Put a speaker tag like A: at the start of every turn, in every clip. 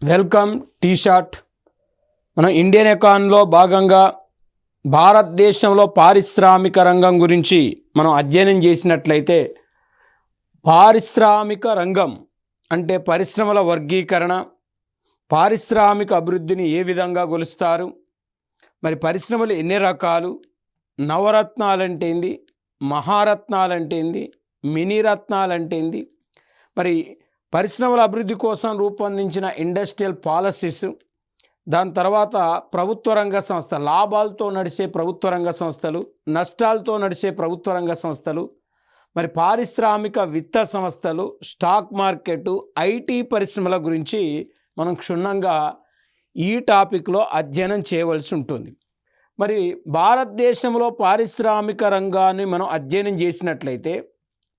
A: Welcome T SAT. మనం Indian ఎకానమీలో భాగంగా భారతదేశంలో పారిశ్రామిక రంగం గురించి మనం అధ్యయనం చేసినట్లయితే, పారిశ్రామిక రంగం అంటే పరిశ్రమల వర్గీకరణ, పారిశ్రామిక అభివృద్ధిని ఏ విధంగా కొలుస్తారు, మరి పరిశ్రమలు ఎన్ని రకాలు, నవరత్నాలంటే ఏంది, మహారత్నాలంటే ఏంది, మినీ రత్నాలంటే ఏంది, మరి పరిశ్రమల అభివృద్ధి కోసం రూపొందించిన ఇండస్ట్రియల్ పాలసీస్, దాని తర్వాత ప్రభుత్వ రంగ సంస్థ, లాభాలతో నడిచే ప్రభుత్వ రంగ సంస్థలు, నష్టాలతో నడిచే ప్రభుత్వ రంగ సంస్థలు, మరి పారిశ్రామిక విత్త సంస్థలు, స్టాక్ మార్కెట్, ఐటీ పరిశ్రమల గురించి మనం క్షుణ్ణంగా ఈ టాపిక్లో అధ్యయనం చేయవలసి ఉంటుంది. మరి భారతదేశంలో పారిశ్రామిక రంగాన్ని మనం అధ్యయనం చేసినట్లయితే,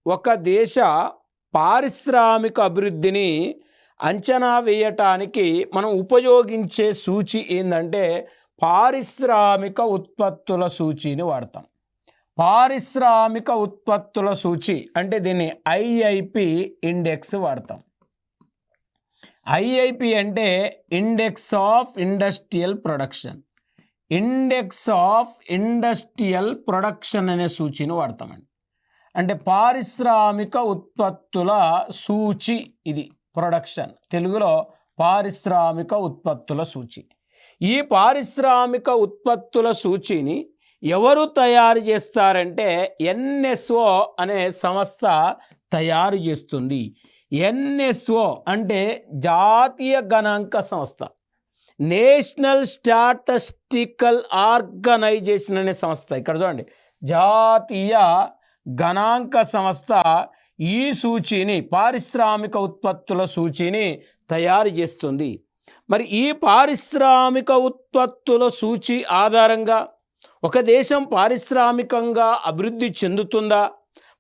A: ఒక దేశ పారిశ్రామిక అభివృద్ధిని అంచనా వేయటానికి మనం ఉపయోగించే సూచి ఏంటంటే పారిశ్రామిక ఉత్పత్తుల సూచిని వాడతాం. పారిశ్రామిక ఉత్పత్తుల సూచి అంటే దీన్ని ఐఐపి ఇండెక్స్ వాడతాం. ఐఐపి అంటే index of industrial production. Index of industrial production అనే సూచిని వాడతామండి. అంటే పారిశ్రామిక ఉత్పత్తుల సూచి, ఇది ప్రొడక్షన్, తెలుగులో పారిశ్రామిక ఉత్పత్తుల సూచి. ఈ పారిశ్రామిక ఉత్పత్తుల సూచిని ఎవరు తయారు చేస్తారంటే ఎన్ఎస్ఓ అనే సంస్థ తయారు చేస్తుంది. ఎన్ఎస్ఓ అంటే జాతీయ గణాంక సంస్థ, నేషనల్ స్టాటిస్టికల్ ఆర్గనైజేషన్ అనే సంస్థ. ఇక్కడ చూడండి, జాతీయ గణాంక సంస్థ ఈ సూచిని, పారిశ్రామిక ఉత్పత్తుల సూచిని తయారు చేస్తుంది. మరి ఈ పారిశ్రామిక ఉత్పత్తుల సూచి ఆధారంగా ఒక దేశం పారిశ్రామికంగా అభివృద్ధి చెందుతుందా,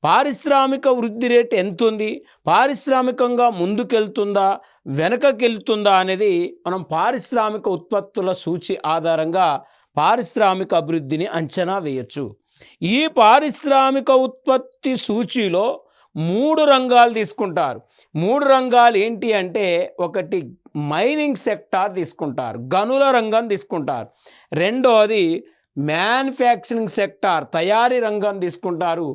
A: పారిశ్రామిక వృద్ధి రేటు ఎంత ఉంది, పారిశ్రామికంగా ముందుకెళ్తుందా వెనకకెళ్తుందా అనేది మనం పారిశ్రామిక ఉత్పత్తుల సూచి ఆధారంగా పారిశ్రామిక అభివృద్ధిని అంచనా వేయచ్చు. ఈ పారిశ్రామిక ఉత్పత్తి సూచిలో 3 రంగాలు తీసుకుంటారు. 3 రంగాలు ఏంటి అంటే, ఒకటి మైనింగ్ సెక్టార్ తీసుకుంటారు, గనుల రంగం తీసుకుంటారు. రెండోది మ్యానుఫ్యాక్చరింగ్ సెక్టార్, తయారీ రంగం తీసుకుంటారు.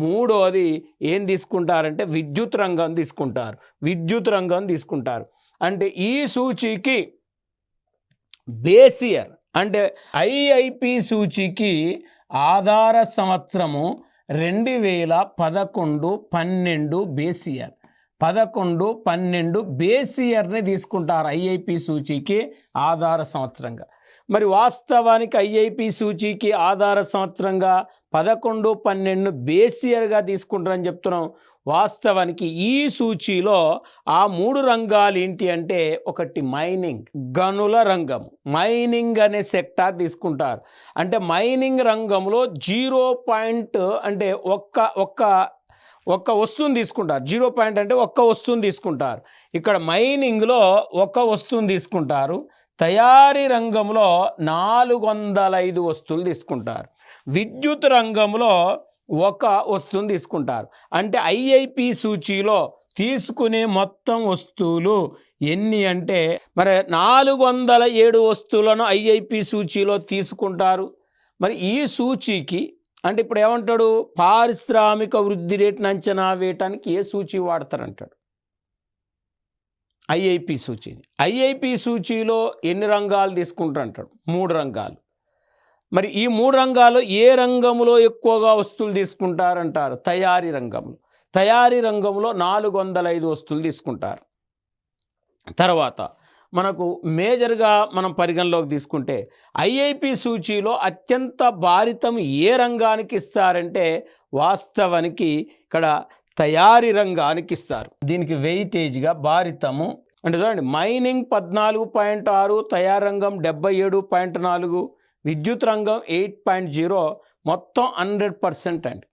A: మూడోది ఏం తీసుకుంటారంటే విద్యుత్ రంగం తీసుకుంటారు. విద్యుత్ రంగం తీసుకుంటారు. అంటే ఈ సూచికి బేస్ ఇయర్ అంటే ఐఐపి సూచికి ఆధార సంవత్సరము 2011-12 బేస్ ఇయర్. 11-12 బేస్ ఇయర్ని తీసుకుంటారు ఐఐపి సూచికి ఆధార సంవత్సరంగా. మరి వాస్తవానికి ఐఐపి సూచికి ఆధార సంవత్సరంగా 11-12 బేస్ ఇయర్గా తీసుకుంటారని చెప్తున్నాం. వాస్తవానికి ఈ సూచిలో ఆ 3 రంగాలు ఏంటి అంటే, ఒకటి మైనింగ్, గనుల రంగం, మైనింగ్ అనే సెక్టార్ తీసుకుంటారు. అంటే మైనింగ్ రంగంలో 0 పాయింట్ అంటే ఒక్క వస్తువుని తీసుకుంటారు. 0 పాయింట్ అంటే ఒక్క వస్తువుని తీసుకుంటారు. ఇక్కడ మైనింగ్లో ఒక వస్తువుని తీసుకుంటారు. తయారీ రంగంలో 405 వస్తువులు తీసుకుంటారు. విద్యుత్ రంగంలో ఒక వస్తువుని తీసుకుంటారు. అంటే ఐఐపి సూచిలో తీసుకునే మొత్తం వస్తువులు ఎన్ని అంటే, మరి 407 వస్తువులను ఐఐపి సూచిలో తీసుకుంటారు. మరి ఈ సూచికి అంటే ఇప్పుడు ఏమంటాడు, పారిశ్రామిక వృద్ధి రేటును అంచనా వేయటానికి ఏ సూచి వాడతారంటాడు, ఐఐపి సూచిని. ఐఐపి సూచిలో ఎన్ని రంగాలు తీసుకుంటారంటాడు, 3 రంగాలు. మరి ఈ 3 రంగాలు ఏ రంగంలో ఎక్కువగా వస్తువులు తీసుకుంటారంటారు, తయారీ రంగంలో. తయారీ రంగంలో 405 వస్తువులు తీసుకుంటారు. తర్వాత మనకు మేజర్గా మనం పరిగణలోకి తీసుకుంటే ఐఐపి సూచిలో అత్యంత భారితం ఏ రంగానికి ఇస్తారంటే, వాస్తవానికి ఇక్కడ తయారీ రంగానికి ఇస్తారు. దీనికి వెయిటేజ్గా భారితము అంటే చూడండి, మైనింగ్ 14.6, తయారీ రంగం 77.4, విద్యుత్ రంగం 8.0, మొత్తం 100% అండి,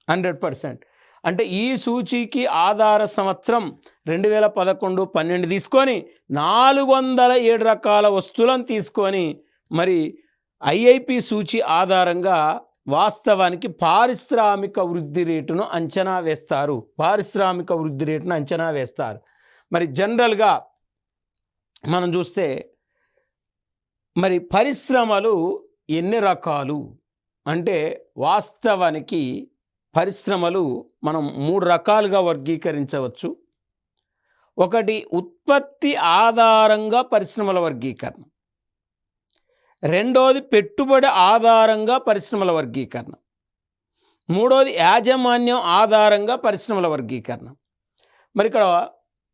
A: 100%. అంటే ఈ సూచికి ఆధార సంవత్సరం 2011-12 తీసుకొని 407 రకాల వస్తువులను తీసుకొని మరి ఐఐపి సూచి ఆధారంగా వాస్తవానికి పారిశ్రామిక వృద్ధి రేటును అంచనా వేస్తారు. పారిశ్రామిక వృద్ధి రేటును అంచనా వేస్తారు. మరి జనరల్గా మనం చూస్తే మరి పరిశ్రమలు ఎన్ని రకాలు అంటే వాస్తవానికి పరిశ్రమలు మనం 3 రకాలుగా వర్గీకరించవచ్చు. ఒకటి ఉత్పత్తి ఆధారంగా పరిశ్రమల వర్గీకరణ, రెండోది పెట్టుబడి ఆధారంగా పరిశ్రమల వర్గీకరణ, మూడోది యాజమాన్యం ఆధారంగా పరిశ్రమల వర్గీకరణ. మరి ఇక్కడ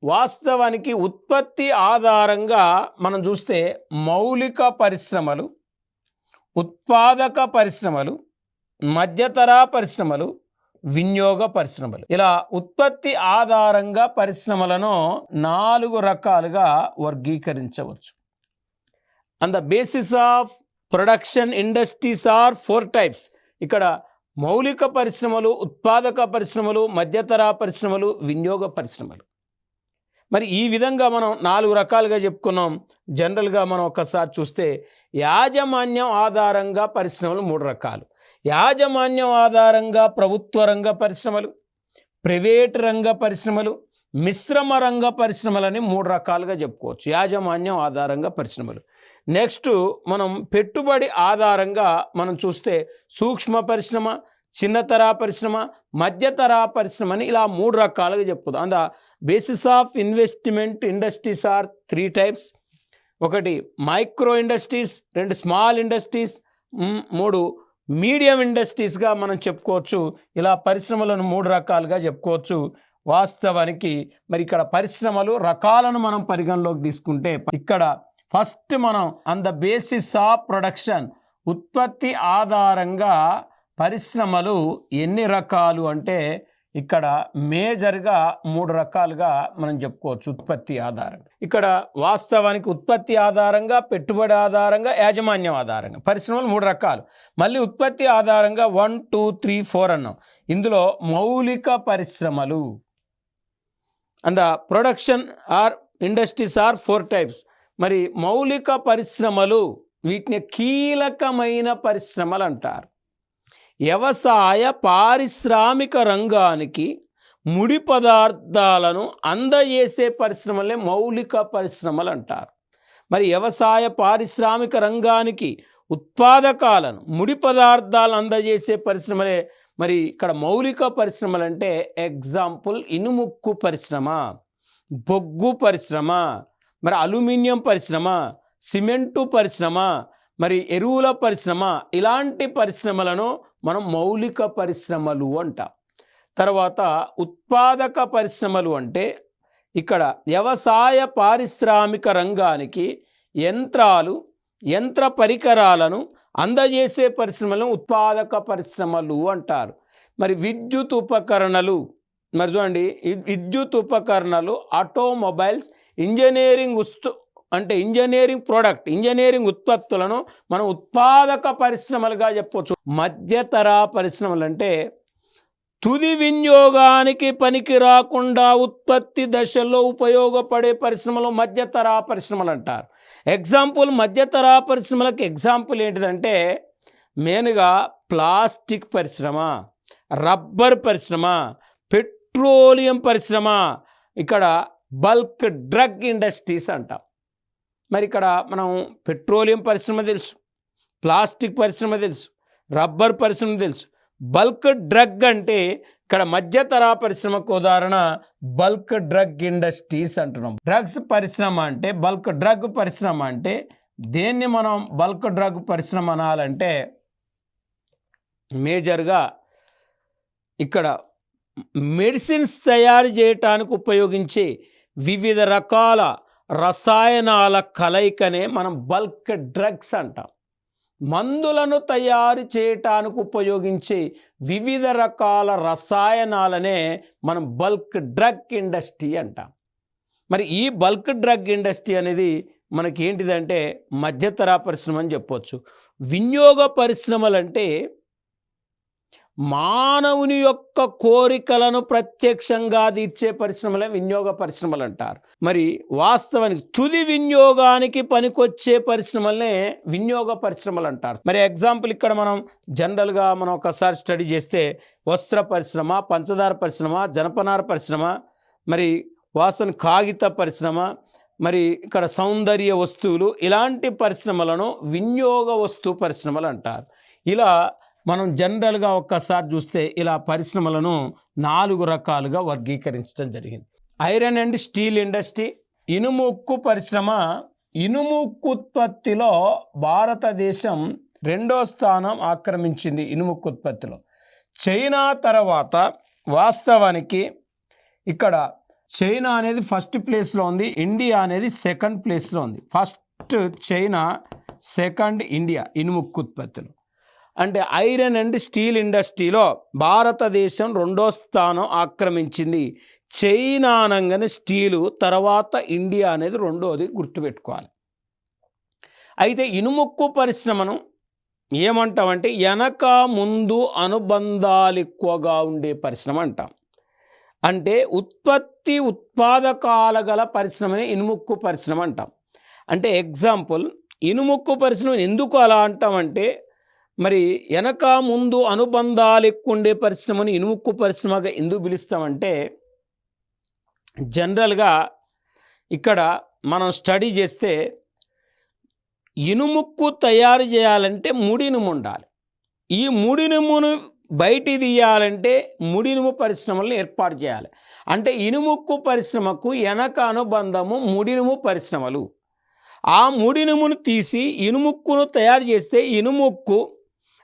A: వాస్తవానికి ఉత్పత్తి ఆధారంగా మనం చూస్తే మౌలిక పరిశ్రమలు, ఉత్పాదక పరిశ్రమలు, మధ్యతరా పరిశ్రమలు, వినియోగ పరిశ్రమలు, ఇలా ఉత్పత్తి ఆధారంగా పరిశ్రమలను 4 రకాలుగా వర్గీకరించవచ్చు. On the basis of production industries are 4 types. ఇక్కడ మౌలిక పరిశ్రమలు, ఉత్పాదక పరిశ్రమలు, మధ్యతరా పరిశ్రమలు, వినియోగ పరిశ్రమలు. మరి ఈ విధంగా మనం 4 రకాలుగా చెప్పుకున్నాం. జనరల్గా మనం ఒకసారి చూస్తే యాజమాన్యం ఆధారంగా పరిశ్రమలు 3 రకాలు. యాజమాన్యం ఆధారంగా ప్రభుత్వ రంగ పరిశ్రమలు, ప్రైవేట్ రంగ పరిశ్రమలు, మిశ్రమ రంగ పరిశ్రమలని 3 రకాలుగా చెప్పుకోవచ్చు యాజమాన్యం ఆధారంగా పరిశ్రమలు. నెక్స్ట్ మనం పెట్టుబడి ఆధారంగా మనం చూస్తే సూక్ష్మ పరిశ్రమ, చిన్నతరా పరిశ్రమ, మధ్యతరా పరిశ్రమ అని ఇలా 3 రకాలుగా చెప్పుకోవచ్చు. On the basis of investment industries are 3 types. ఒకటి micro industries, 2 small industries, 3 medium ఇండస్ట్రీస్గా మనం చెప్పుకోవచ్చు. ఇలా పరిశ్రమలను 3 రకాలుగా చెప్పుకోవచ్చు. వాస్తవానికి మరి ఇక్కడ పరిశ్రమలు రకాలను మనం పరిగణలోకి తీసుకుంటే ఇక్కడ ఫస్ట్ మనం on the basis of production ఉత్పత్తి ఆధారంగా పరిశ్రమలు ఎన్ని రకాలు అంటే ఇక్కడ మేజర్గా 3 రకాలుగా మనం చెప్పుకోవచ్చు ఉత్పత్తి ఆధారంగా. ఇక్కడ వాస్తవానికి ఉత్పత్తి ఆధారంగా, పెట్టుబడి ఆధారంగా, యాజమాన్యం ఆధారంగా పరిశ్రమలు 3 రకాలు. మళ్ళీ ఉత్పత్తి ఆధారంగా 1, 2, 3, 4 అన్నాం. ఇందులో మౌలిక పరిశ్రమలు and the production are industries are 4 types. మరి మౌలిక పరిశ్రమలు వీటిని కీలకమైన పరిశ్రమలు అంటారు. వ్యవసాయ పారిశ్రామిక రంగానికి ముడి పదార్థాలను అందజేసే పరిశ్రమలే మౌలిక పరిశ్రమలు అంటారు. మరి వ్యవసాయ పారిశ్రామిక రంగానికి ఉత్పాదకాలను, ముడి పదార్థాలను అందజేసే పరిశ్రమలే మరి ఇక్కడ మౌలిక పరిశ్రమలు అంటే ఎగ్జాంపుల్ ఇనుముక్కు పరిశ్రమ, బొగ్గు పరిశ్రమ, మరి అల్యూమినియం పరిశ్రమ, సిమెంటు పరిశ్రమ, మరి ఎరువుల పరిశ్రమ, ఇలాంటి పరిశ్రమలను మనం మౌలిక పరిశ్రమలు అంటాం. తర్వాత ఉత్పాదక పరిశ్రమలు అంటే ఇక్కడ వ్యవసాయ పారిశ్రామిక రంగానికి యంత్రాలు, యంత్ర పరికరాలను అందజేసే పరిశ్రమలను ఉత్పాదక పరిశ్రమలు అంటారు. మరి విద్యుత్ ఉపకరణలు, మరి చూడండి విద్యుత్ ఉపకరణలు, ఆటోమొబైల్స్, ఇంజనీరింగ్ అంటే ఇంజనీరింగ్ ప్రోడక్ట్, ఇంజనీరింగ్ ఉత్పత్తులను మనం ఉత్పాదక పరిశ్రమలుగా చెప్పవచ్చు. మధ్యతరా పరిశ్రమలు అంటే తుది వినియోగానికి పనికి రాకుండా ఉత్పత్తి దశలో ఉపయోగపడే పరిశ్రమలు మధ్యతరా పరిశ్రమలు అంటారు. ఎగ్జాంపుల్ మధ్యతరా పరిశ్రమలకు ఎగ్జాంపుల్ ఏంటిదంటే మెయిన్గా ప్లాస్టిక్ పరిశ్రమ, రబ్బర్ పరిశ్రమ, పెట్రోలియం పరిశ్రమ, ఇక్కడ బల్క్ డ్రగ్ ఇండస్ట్రీస్ అంటాం. మరి ఇక్కడ మనం పెట్రోలియం పరిశ్రమ తెలుసు, ప్లాస్టిక్ పరిశ్రమ తెలుసు, రబ్బర్ పరిశ్రమ తెలుసు. బల్క్ డ్రగ్ అంటే ఇక్కడ మధ్యతరా పరిశ్రమకు ఉదాహరణ బల్క్ డ్రగ్ ఇండస్ట్రీస్ అంటున్నాం. డ్రగ్స్ పరిశ్రమ అంటే బల్క్ డ్రగ్ పరిశ్రమ అంటే దేన్ని మనం బల్క్ డ్రగ్ పరిశ్రమ అనాలంటే మేజర్గా ఇక్కడ మెడిసిన్స్ తయారు చేయటానికి ఉపయోగించే వివిధ రకాల రసాయనాల కలయికనే మనం బల్క్ డ్రగ్స్ అంటాం. మందులను తయారు చేయటానికి ఉపయోగించే వివిధ రకాల రసాయనాలనే మనం బల్క్ డ్రగ్ ఇండస్ట్రీ అంటాం. మరి ఈ బల్క్ డ్రగ్ ఇండస్ట్రీ అనేది మనకి ఏంటిదంటే మధ్యతరా పరిశ్రమ అని చెప్పవచ్చు. వినియోగ పరిశ్రమలు అంటే మానవుని యొక్క కోరికలను ప్రత్యక్షంగా తీర్చే పరిశ్రమలే వినియోగ పరిశ్రమలు అంటారు. మరి వాస్తవానికి తుది వినియోగానికి పనికొచ్చే పరిశ్రమలనే వినియోగ పరిశ్రమలు అంటారు. మరి ఎగ్జాంపుల్ ఇక్కడ మనం జనరల్గా మనం ఒకసారి స్టడీ చేస్తే వస్త్ర పరిశ్రమ, పంచదార పరిశ్రమ, జనపనార పరిశ్రమ, మరి వాసన కాగిత పరిశ్రమ, మరి ఇక్కడ సౌందర్య వస్తువులు, ఇలాంటి పరిశ్రమలను వినియోగ వస్తు పరిశ్రమలు అంటారు. ఇలా మనం జనరల్గా ఒక్కసారి చూస్తే ఇలా పరిశ్రమలను 4 రకాలుగా వర్గీకరించడం జరిగింది. ఐరన్ అండ్ స్టీల్ ఇండస్ట్రీ, ఇనుము ఉక్కు పరిశ్రమ. ఇనుము ఉక్కు ఉత్పత్తిలో భారతదేశం 2వ స్థానం ఆక్రమించింది. ఇనుము ఉక్కు ఉత్పత్తిలో చైనా తర్వాత వాస్తవానికి ఇక్కడ చైనా అనేది ఫస్ట్ ప్లేస్లో ఉంది, ఇండియా అనేది సెకండ్ ప్లేస్లో ఉంది. ఫస్ట్ చైనా, సెకండ్ ఇండియా ఇనుము ఉక్కు ఉత్పత్తిలో. అంటే ఐరన్ అండ్ స్టీల్ ఇండస్ట్రీలో భారతదేశం 2వ స్థానం ఆక్రమించింది. చైనా అనగానే స్టీలు, తర్వాత ఇండియా అనేది 2వది గుర్తుపెట్టుకోవాలి. అయితే ఇనుముక్కు పరిశ్రమను ఏమంటామంటే వెనక ముందు అనుబంధాలు ఎక్కువగా ఉండే పరిశ్రమ అంటాం. అంటే ఉత్పాదకాల గల పరిశ్రమని ఇనుముక్కు పరిశ్రమ అంటాం. అంటే ఎగ్జాంపుల్, ఇనుముక్కు పరిశ్రమ ఎందుకు అలా అంటామంటే, మరి వెనక ముందు అనుబంధాలు ఎక్కువ ఉండే పరిశ్రమని ఇనుముక్కు పరిశ్రమగా ఎందుకు పిలుస్తామంటే, జనరల్గా ఇక్కడ మనం స్టడీ చేస్తే ఇనుముక్కు తయారు చేయాలంటే ముడినుము ఉండాలి. ఈ ముడినుమును బయటి తీయాలంటే ముడినుము పరిశ్రమలను ఏర్పాటు చేయాలి. అంటే ఇనుముక్కు పరిశ్రమకు వెనక అనుబంధము ముడినుము పరిశ్రమలు. ఆ ముడినుమును తీసి ఇనుముక్కును తయారు చేస్తే ఇనుముక్కు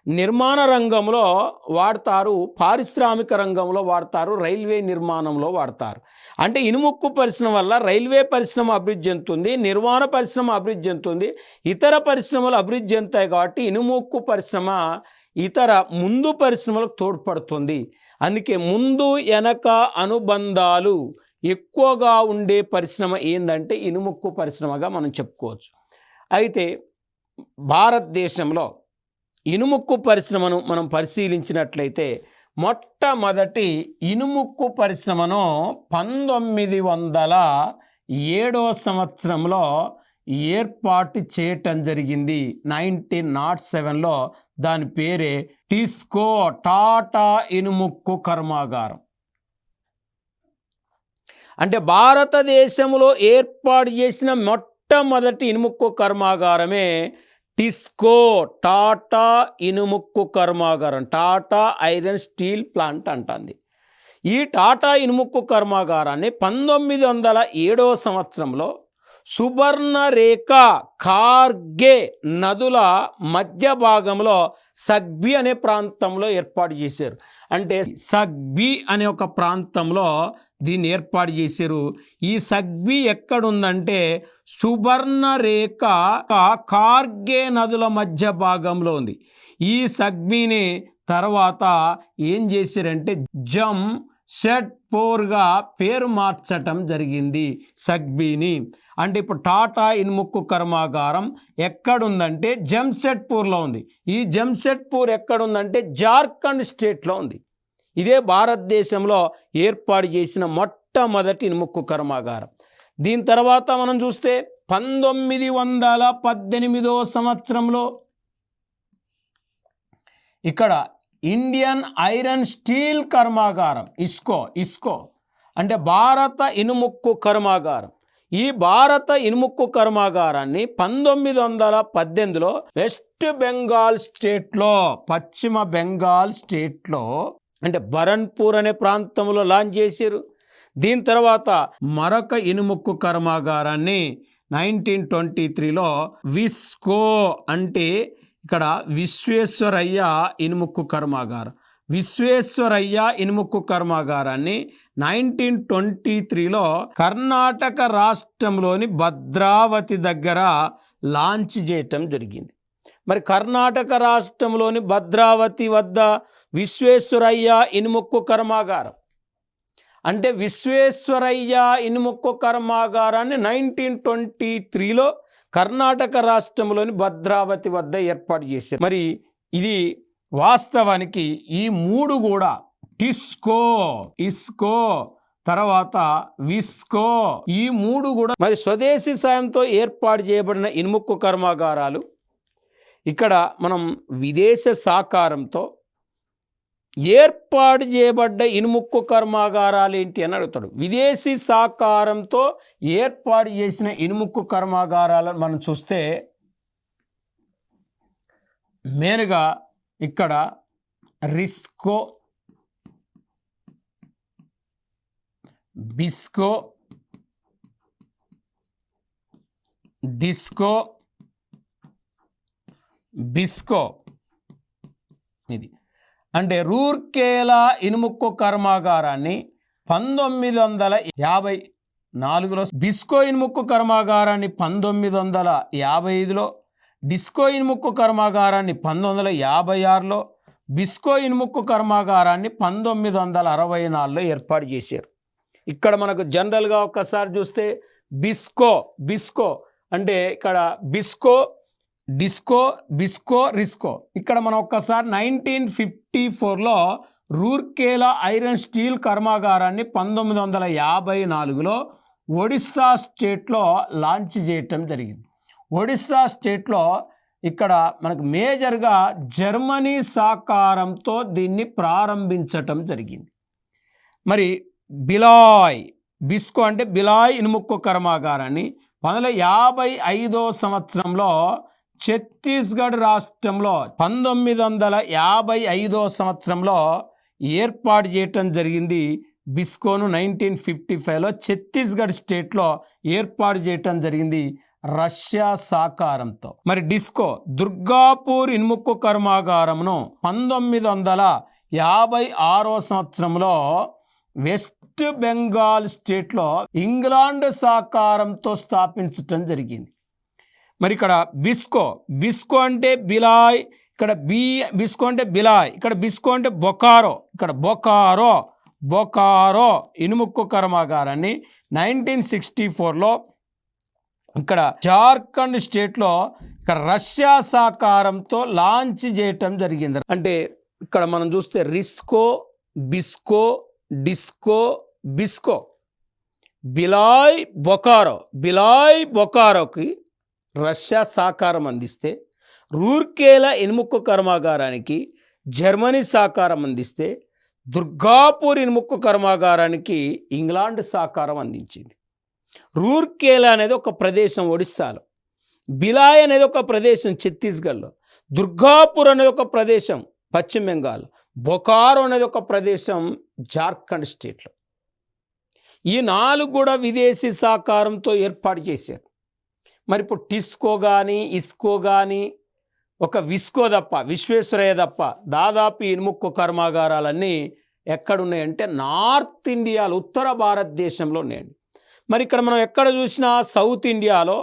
A: నిర్మాణ రంగంలో వాడతారు, పారిశ్రామిక రంగంలో వాడతారు, రైల్వే నిర్మాణంలో వాడతారు. అంటే ఇనుముక్కు పరిశ్రమ వల్ల రైల్వే పరిశ్రమ అభివృద్ధి చెందుతుంది, నిర్మాణ పరిశ్రమ అభివృద్ధి చెందుతుంది, ఇతర పరిశ్రమలు అభివృద్ధి చెందుతాయి. కాబట్టి ఇనుముక్కు పరిశ్రమ ఇతర ముందు పరిశ్రమలకు తోడ్పడుతుంది. అందుకే ముందు వెనక అనుబంధాలు ఎక్కువగా ఉండే పరిశ్రమ ఏంటంటే ఇనుముక్కు పరిశ్రమగా మనం చెప్పుకోవచ్చు. అయితే భారతదేశంలో ఇనుముక్కు పరిశ్రమను మనం పరిశీలించినట్లయితే మొట్టమొదటి ఇనుముక్కు పరిశ్రమను 1907వ సంవత్సరంలో ఏర్పాటు చేయటం జరిగింది. 1907లో దాని పేరే టిస్కో, టాటా ఇనుముక్కు కర్మాగారం. అంటే భారతదేశంలో ఏర్పాటు చేసిన మొట్టమొదటి ఇనుముక్కు కర్మాగారమే టిస్కో, టాటా ఇనుముక్కు కర్మాగారం, టాటా ఐరన్ స్టీల్ ప్లాంట్ అంటుంది. ఈ టాటా ఇనుముక్కు కర్మాగారాన్ని 1907వ సంవత్సరంలో సుబర్ణరేఖ, ఖార్గే నదుల మధ్య భాగంలో సగ్బీ అనే ప్రాంతంలో ఏర్పాటు చేశారు. అంటే సగ్బీ అనే ఒక ప్రాంతంలో దీన్ని ఏర్పాటు చేశారు. ఈ సగ్బీ ఎక్కడుందంటే సుబర్ణరేఖ, ఖార్గే నదుల మధ్య భాగంలో ఉంది. ఈ సగ్బీని తర్వాత ఏం చేశారంటే జంషెడ్పూర్గా పేరు మార్చటం జరిగింది సగ్బీని. అంటే ఇప్పుడు టాటా ఇనుముక్కు కర్మాగారం ఎక్కడుందంటే జంషెడ్పూర్లో ఉంది. ఈ జంషెడ్పూర్ ఎక్కడుందంటే జార్ఖండ్ స్టేట్లో ఉంది. ఇదే భారతదేశంలో ఏర్పాటు చేసిన మొట్టమొదటి ఇనుముక్కు కర్మాగారం. దీని తర్వాత మనం చూస్తే 1918వ సంవత్సరంలో ఇక్కడ ఇండియన్ ఐరన్ స్టీల్ కర్మాగారం, ఇస్కో అంటే భారత ఇనుముక్కు కర్మాగారం. ఈ భారత ఇనుముక్కు కర్మాగారాన్ని 1918లో వెస్ట్ బెంగాల్ స్టేట్లో, పశ్చిమ బెంగాల్ స్టేట్లో అంటే బరన్పూర్ అనే ప్రాంతంలో లాంచ్ చేశారు. దీని తర్వాత మరొక ఇనుముక్కు కర్మాగారాన్ని 1923లో విస్కో అంటే ఇక్కడ విశ్వేశ్వరయ్య ఇనుముక్కు కర్మాగారం, విశ్వేశ్వరయ్య ఇనుముక్కు కర్మాగారాన్ని 1923లో కర్ణాటక రాష్ట్రంలోని భద్రావతి దగ్గర లాంచ్ చేయటం జరిగింది. మరి కర్ణాటక రాష్ట్రంలోని భద్రావతి వద్ద విశ్వేశ్వరయ్య ఇనుముక్కు కర్మాగారం. అంటే విశ్వేశ్వరయ్య ఇనుముక్కు కర్మాగారాన్ని 1923లో కర్ణాటక రాష్ట్రంలోని భద్రావతి వద్ద ఏర్పాటు చేశారు. మరి ఇది వాస్తవానికి ఈ మూడు కూడా టిస్కో, ఇస్కో, తర్వాత విస్కో, ఈ మూడు కూడా మరి స్వదేశీ సాయంతో ఏర్పాటు చేయబడిన ఇనుముక్కు కర్మాగారాలు. ఇక్కడ మనం విదేశ సహకారంతో ఏర్పాటు చేయబడ్డ ఇనుముక్కు కర్మాగారాలు ఏంటి అని అడుగుతాడు. విదేశీ సహకారంతో ఏర్పాటు చేసిన ఇనుముక్కు కర్మాగారాలను మనం చూస్తే మెయిన్గా ఇక్కడ రిస్కో, బిస్కో, డిస్కో, బిస్కో ఇది అంటే రూర్కేలా ఇనుముక్కు కర్మాగారాన్ని 1954లో, బిస్కో ఇనుముక్కు కర్మాగారాన్ని 1955లో, డిస్కో ఇనుముక్కు కర్మాగారాన్ని 1956లో, బిస్కో ఇనుముక్కు కర్మాగారాన్ని 1964లో ఏర్పాటు చేశారు. ఇక్కడ మనకు జనరల్గా ఒక్కసారి చూస్తే బిస్కో అంటే ఇక్కడ బిస్కో, డిస్కో, బిస్కో, రిస్కో. ఇక్కడ మనం ఒక్కసారి 1954లో రూర్కేలా ఐరన్ స్టీల్ కర్మాగారాన్ని 1954లో ఒడిస్సా స్టేట్లో లాంచ్ చేయటం జరిగింది. ఒడిస్సా స్టేట్లో ఇక్కడ మనకు మేజర్గా జర్మనీ సహకారంతో దీన్ని ప్రారంభించటం జరిగింది. మరి బిస్కో అంటే బిలాయ్ ఇనుముక్కు కర్మాగారాన్ని 1955వ సంవత్సరంలో ఛత్తీస్గఢ్ రాష్ట్రంలో 1955వ సంవత్సరంలో ఏర్పాటు చేయటం జరిగింది. బిస్కోను 1955లో ఛత్తీస్గఢ్ స్టేట్లో ఏర్పాటు చేయటం జరిగింది రష్యా సహకారంతో. మరి డిస్కో దుర్గాపూర్ ఇనుముక్కు కర్మాగారమును 1956వ సంవత్సరంలో వెస్ట్ బెంగాల్ స్టేట్లో ఇంగ్లాండ్ సహకారంతో స్థాపించటం జరిగింది. మరి ఇక్కడ బిస్కో అంటే బిలాయ్, ఇక్కడ బిస్కో అంటే బిలాయ్, ఇక్కడ బిస్కో అంటే బొకారో, ఇక్కడ బొకారో ఇనుముక్కు కర్మాగారాన్ని 1964లో ఇక్కడ జార్ఖండ్ స్టేట్లో ఇక్కడ రష్యా సహకారంతో లాంచ్ చేయటం జరిగింది. అంటే ఇక్కడ మనం చూస్తే రిస్కో, బిస్కో, డిస్కో, బిస్కో, బిలాయ్ బొకారోకి రష్యా సహకారం అందిస్తే, రూర్కేలా ఇనుముక్కు కర్మాగారానికి జర్మనీ సహకారం అందిస్తే, దుర్గాపూర్ ఇనుముక్కు కర్మాగారానికి ఇంగ్లాండ్ సహకారం అందించింది. రూర్కేలా అనేది ఒక ప్రదేశం ఒడిస్సాలో, బిలాయ్ అనేది ఒక ప్రదేశం ఛత్తీస్గఢ్లో, దుర్గాపూర్ అనేది ఒక ప్రదేశం పశ్చిమ బెంగాల్, బొకారో అనేది ఒక ప్రదేశం జార్ఖండ్ స్టేట్లో. ఈ 4 కూడా విదేశీ సహకారంతో ఏర్పాటు చేశారు. మరి ఇప్పుడు టిస్కో కానీ, ఇస్కో కానీ, ఒక విస్కో తప్ప, విశ్వేశ్వరయ్య తప్ప దాదాపు ఇనుముక్కు కర్మాగారాలన్నీ ఎక్కడున్నాయంటే నార్త్ ఇండియాలో, ఉత్తర భారతదేశంలో ఉన్నాయండి. మరి ఇక్కడ మనం ఎక్కడ చూసినా సౌత్ ఇండియాలో,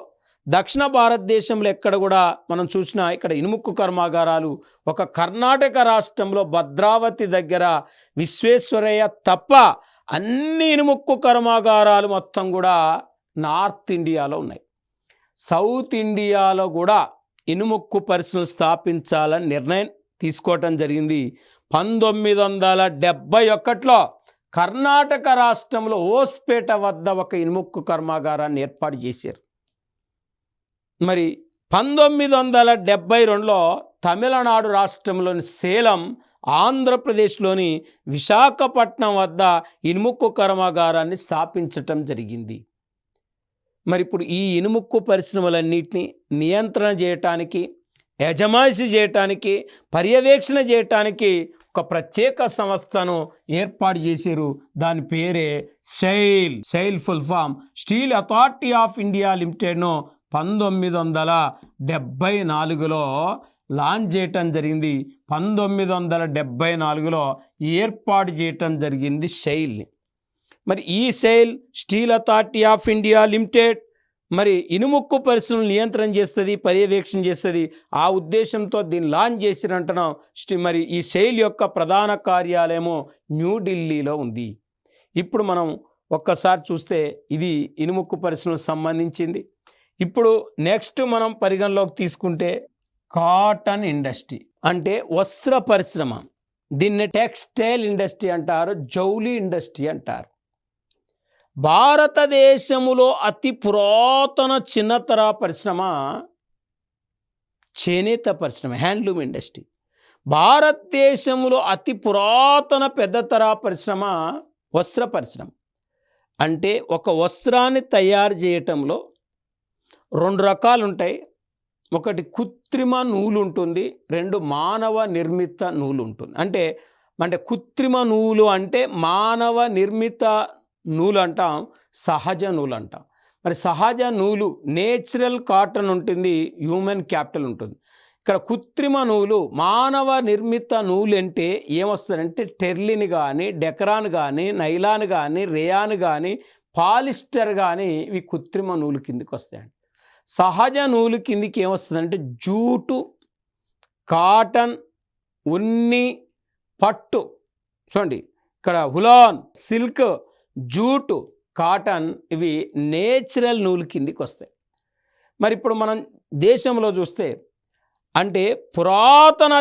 A: దక్షిణ భారతదేశంలో ఎక్కడ కూడా మనం చూసినా ఇక్కడ ఇనుముక్కు కర్మాగారాలు ఒక కర్ణాటక రాష్ట్రంలో భద్రావతి దగ్గర విశ్వేశ్వరయ్య తప్ప అన్ని ఇనుముక్కు కర్మాగారాలు మొత్తం కూడా నార్త్ ఇండియాలో ఉన్నాయి. సౌత్ ఇండియాలో కూడా ఇనుముక్కు పరిశ్రమలు స్థాపించాలని నిర్ణయం తీసుకోవటం జరిగింది. 1971లో కర్ణాటక రాష్ట్రంలో ఓస్పేట వద్ద ఒక ఇనుముక్కు కర్మాగారాన్ని ఏర్పాటు చేశారు. మరి 1972లో తమిళనాడు రాష్ట్రంలోని సేలం, ఆంధ్రప్రదేశ్లోని విశాఖపట్నం వద్ద ఇనుముక్కు కర్మాగారాన్ని స్థాపించటం జరిగింది. మరి ఇప్పుడు ఈ ఇనుముక్కు పరిశ్రమలన్నింటినీ నియంత్రణ చేయటానికి, యజమాయిషీ చేయటానికి, పర్యవేక్షణ చేయటానికి ఒక ప్రత్యేక సంస్థను ఏర్పాటు చేశారు. దాని పేరే SAIL full form steel authority of India లిమిటెడ్ను 1974లో లాంచ్ చేయటం జరిగింది. 1974లో ఏర్పాటు చేయటం జరిగింది షైల్ని. మరి ఈ SAIL steel authority of India limited మరి ఇనుముక్కు పరిశ్రమలు నియంత్రణ చేస్తుంది, పర్యవేక్షణ చేస్తుంది. ఆ ఉద్దేశంతో దీన్ని లాంచ్ చేసినంటున్నాం. మరి ఈ షైల్ యొక్క ప్రధాన కార్యాలయము న్యూఢిల్లీలో ఉంది. ఇప్పుడు మనం ఒక్కసారి చూస్తే ఇది ఇనుముక్కు పరిశ్రమకు సంబంధించింది. ఇప్పుడు నెక్స్ట్ మనం పరిగణలోకి తీసుకుంటే కాటన్ ఇండస్ట్రీ అంటే వస్త్ర పరిశ్రమ. దీన్ని టెక్స్టైల్ ఇండస్ట్రీ అంటారు, జౌలి ఇండస్ట్రీ అంటారు. భారతదేశములో అతి పురాతన చిన్నతర పరిశ్రమ చేనేత పరిశ్రమ, హ్యాండ్లూమ్ ఇండస్ట్రీ. భారతదేశంలో అతి పురాతన పెద్దతర పరిశ్రమ వస్త్ర పరిశ్రమ. అంటే ఒక వస్త్రాన్ని తయారు చేయటంలో 2 రకాలు ఉంటాయి. ఒకటి కృత్రిమ నూలు ఉంటుంది, 2 మానవ నిర్మిత నూలు ఉంటుంది. అంటే కృత్రిమ నూలు అంటే మానవ నిర్మిత నూలు అంటాం, సహజ నూలు అంటాం. మరి సహజ నూలు నేచురల్ కాటన్ ఉంటుంది, హ్యూమన్ క్యాపిటల్ ఉంటుంది. ఇక్కడ కృత్రిమ నూలు మానవ నిర్మిత నూలు అంటే ఏమొస్తుందంటే టెర్లిన్ కానీ, డెకరాన్ కానీ, నైలాన్ కానీ, రేయాన్ కానీ, పాలిస్టర్ కానీ ఇవి కృత్రిమ నూలు కిందికి వస్తాయండి. సహజ నూలు కిందికి ఏమొస్తుందంటే జూటు, కాటన్, ఉన్ని, పట్టు. చూడండి ఇక్కడ హులాన్, సిల్క్, జూటు, కాటన్ ఇవి నేచురల్ నూలు కిందికి వస్తాయి. మరి ఇప్పుడు మనం దేశంలో చూస్తే అంటే పురాతన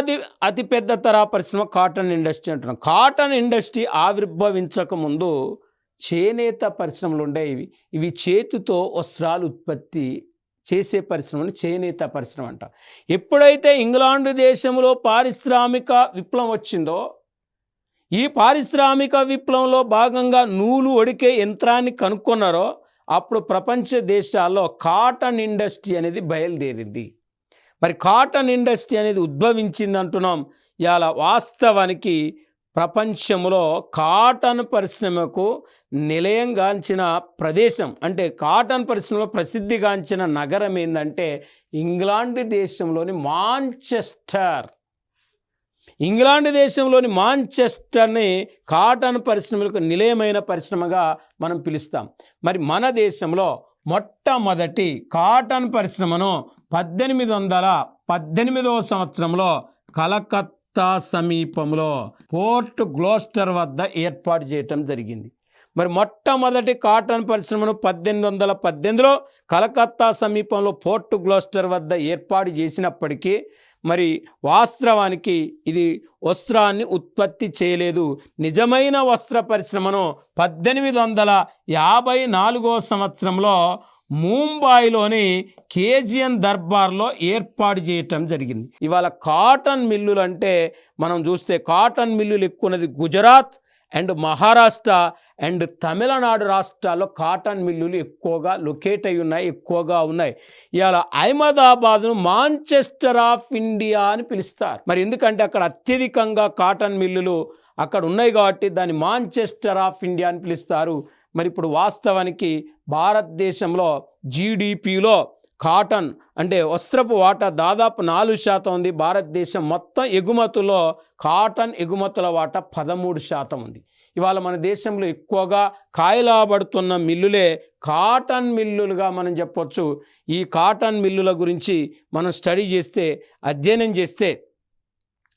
A: అతిపెద్ద తరహా పరిశ్రమ కాటన్ ఇండస్ట్రీ అంటున్నాం. కాటన్ ఇండస్ట్రీ ఆవిర్భవించక ముందు చేనేత పరిశ్రమలు ఉండేవి. ఇవి చేతితో వస్త్రాలు ఉత్పత్తి చేసే పరిశ్రమను చేనేత పరిశ్రమ అంట. ఎప్పుడైతే ఇంగ్లాండ్ దేశంలో పారిశ్రామిక విప్లవం వచ్చిందో, ఈ పారిశ్రామిక విప్లవంలో భాగంగా నూలు ఒడికే యంత్రాన్ని కనుక్కున్నారో అప్పుడు ప్రపంచ దేశాల్లో కాటన్ ఇండస్ట్రీ అనేది బయలుదేరింది. మరి కాటన్ ఇండస్ట్రీ అనేది ఉద్భవించింది అంటున్నాం. ఇలా వాస్తవానికి ప్రపంచంలో కాటన్ పరిశ్రమకు నిలయంగాంచిన ప్రదేశం అంటే కాటన్ పరిశ్రమలో ప్రసిద్ధిగాంచిన నగరం ఏంటంటే ఇంగ్లాండ్ దేశంలోని మాంచెస్టర్. ఇంగ్లాండ్ దేశంలోని మాంచెస్టర్ని కాటన్ పరిశ్రమలకు నిలయమైన పరిశ్రమగా మనం పిలుస్తాం. మరి మన దేశంలో మొట్టమొదటి కాటన్ పరిశ్రమను 1818వ సంవత్సరంలో కలకత్తా సమీపంలో పోర్ట్ గ్లోస్టర్ వద్ద ఏర్పాటు చేయటం జరిగింది. మరి మొట్టమొదటి కాటన్ పరిశ్రమను 1818లో కలకత్తా సమీపంలో పోర్ట్ గ్లోస్టర్ వద్ద ఏర్పాటు చేసినప్పటికీ మరి వాస్తవానికి ఇది వస్త్రాన్ని ఉత్పత్తి చేయలేదు. నిజమైన వస్త్ర పరిశ్రమను 1854వ సంవత్సరంలో ముంబాయిలోని కేజియన్ దర్బార్లో ఏర్పాటు చేయటం జరిగింది. ఇవాళ కాటన్ మిల్లులు అంటే మనం చూస్తే కాటన్ మిల్లులు ఎక్కువన్నది గుజరాత్ అండ్ మహారాష్ట్ర అండ్ తమిళనాడు రాష్ట్రాల్లో కాటన్ మిల్లులు ఎక్కువగా లొకేట్ అయి ఉన్నాయి, ఎక్కువగా ఉన్నాయి. ఇవాళ అహ్మదాబాద్ను మాంచెస్టర్ ఆఫ్ ఇండియా అని పిలుస్తారు. మరి ఎందుకంటే అక్కడ అత్యధికంగా కాటన్ మిల్లులు అక్కడ ఉన్నాయి కాబట్టి దాన్ని మాంచెస్టర్ ఆఫ్ ఇండియా అని పిలుస్తారు. మరి ఇప్పుడు వాస్తవానికి భారతదేశంలో జీడిపిలో కాటన్ అంటే వస్త్రపు వాటా దాదాపు 4% ఉంది. భారతదేశం మొత్తం ఎగుమతుల్లో కాటన్ ఎగుమతుల వాటా 13% ఉంది. ఇవాళ మన దేశంలో ఎక్కువగా కాయలాబడుతున్న మిల్లులే కాటన్ మిల్లులుగా మనం చెప్పొచ్చు. ఈ కాటన్ మిల్లుల గురించి మనం స్టడీ చేస్తే, అధ్యయనం చేస్తే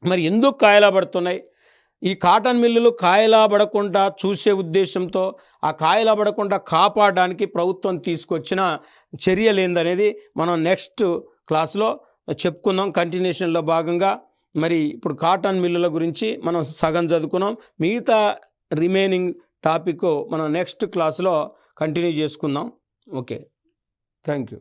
A: మరి ఎందుకు కాయలాబడుతున్నాయి, ఈ కాటన్ మిల్లులు కాయలాబడకుండా చూసే ఉద్దేశంతో ఆ కాయలాబడకుండా కాపాడడానికి ప్రభుత్వం తీసుకొచ్చిన చర్యలు ఏందనేది మనం నెక్స్ట్ క్లాస్లో చెప్పుకుందాం. కంటిన్యూషన్లో భాగంగా మరి ఇప్పుడు కాటన్ మిల్లుల గురించి మనం సగం చదువుకున్నాం. మిగతా రిమైనింగ్ టాపిక్ మనం నెక్స్ట్ క్లాస్లో కంటిన్యూ చేసుకుందాం. Okay, thank you.